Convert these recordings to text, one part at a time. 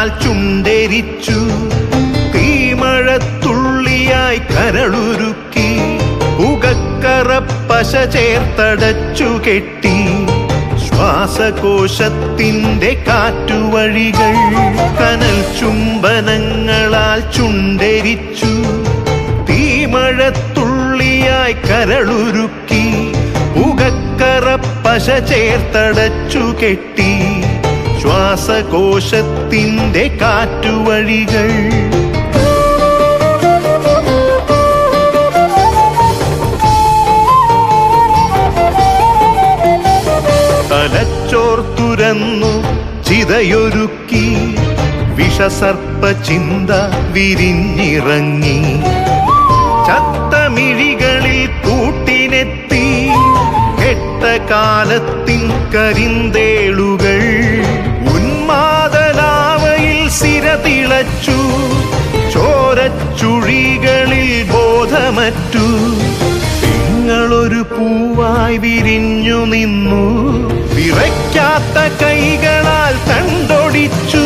കനൽചുംബനങ്ങളാൽ ചുണ്ടെരിച്ചു. തീമഴത്തുള്ളിയായി കരളുരുക്കി പുകക്കറപ്പശ ചേർത്തടച്ചു കെട്ടി. ശ്വാസകോശത്തിന്റെ കാറ്റുവഴികൾ കനൽചുംബനങ്ങളാൽ ചുണ്ടെരിച്ചു. തീമഴത്തുള്ളിയായി കരളുരുക്കി പുകക്കറപ്പശ ചേർത്തടച്ചു കെട്ടി. ശ്വാസകോശത്തിന്റെ കാറ്റുവഴികൾ തലച്ചോർത്തുരന്നു ചിതയൊരുക്കി. വിഷസർപ്പ ചിന്ത വിരിഞ്ഞിറങ്ങി. ചത്തമിഴികളിൽ കൂട്ടിനെത്തി. കെട്ട കാലത്തിൻ കരിന്തേളുകൾ ഉന്മാദലാവയിൽ സിരതിളച്ചു. ചോരച്ചുഴികളിൽ ബോധമറ്റു. നിങ്ങളൊരു പൂവായി വിരിഞ്ഞു നിന്നു. വിറയ്ക്കാത്ത കൈകളാൽ തണ്ടൊടിച്ചു.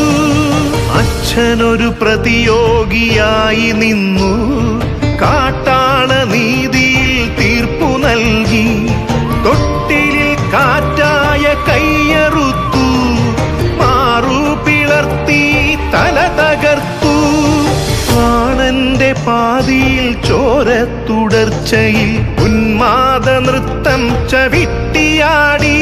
അച്ഛനൊരു പ്രതിയോഗിയായി നിന്നു. കാട്ടാള നീതിയിൽ തീർപ്പു നൽകി. തൊട്ടിലിൽ കാറ്റായ കൈയറുത്തു. മാറു പിളർത്തി തല തകർത്തു. പ്രാണന്റെ പാതിയിൽ ചോരത്തുടർച്ചയിൽ ഉന്മാദ നൃത്തം ചവിട്ടിയാടി.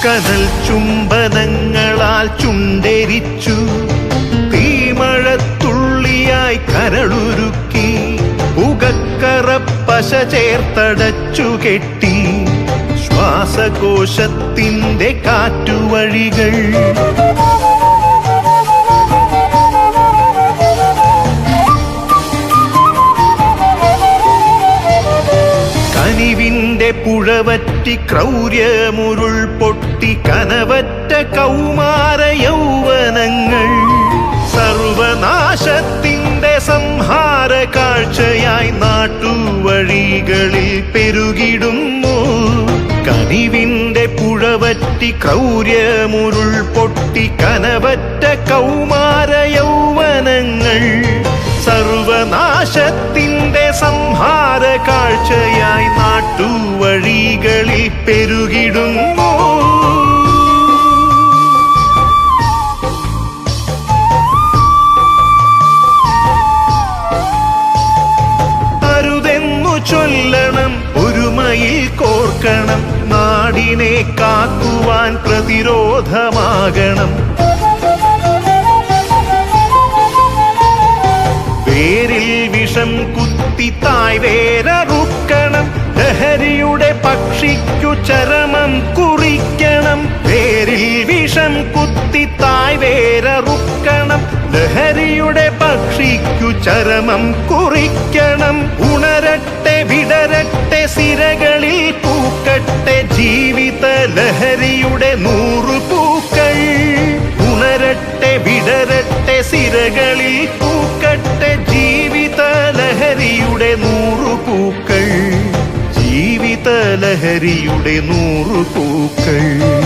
കനൽ ചുംബനങ്ങളാൽ ചുണ്ടെരിച്ചു. തീമഴത്തുള്ളിയായി കരളുരുക്കി പുകക്കറപ്പശ ചേർത്തടച്ചു കെട്ടി. ശ്വാസകോശത്തിന്റെ കാറ്റുവഴികൾ കനിവിന്റെ പുഴവറ്റി ക്രൗര്യമുരുൾ പൊട്ടി. കനവറ്റ കൗമാര യൗവനങ്ങൾ സർവനാശത്തിന്റെ സംഹാര കാഴ്ചയായി നാട്ടുവഴികളിൽ പെരുകിടുന്നു. കനിവിന്റെ പുഴവറ്റി ക്രൗര്യമുരുൾ പൊട്ടി. കനവറ്റ കൗമാര യൗവനങ്ങൾ സർവനാശത്തിന്റെ സംഹാര കാഴ്ചയായി നാട്ടുവഴികളിൽ പെരുകിടുന്നു. അരുതെന്നു ചൊല്ലണം, ഒരുമയിൽ കോർക്കണം. നാടിനെ കാക്കുവാൻ പ്രതിരോധമാകണം. വേരിൽ വിഷം കുത്തി തായ് വേരറുക്കണം. ലഹരിയുടെ പക്ഷിക്കു ചരമം കുറിക്കണം. വേരിൽ വിഷം കുത്തി തായ് വേരറുക്കണം. ലഹരിയുടെ പക്ഷിക്കു ചരമം കുറിക്കണം. ഉണരട്ടെ വിടരട്ടെ സിരകളിൽ പൂക്കട്ടെ ജീവിത ലഹരിയുടെ 100 പൂക്കൾ. ഉണരട്ടെ വിടരട്ടെ സിരകളിൽ പൂക്കട്ടെ ജീവിത ലഹരിയുടെ 100 പൂക്കൾ. ജീവിത ലഹരിയുടെ 100 പൂക്കൾ.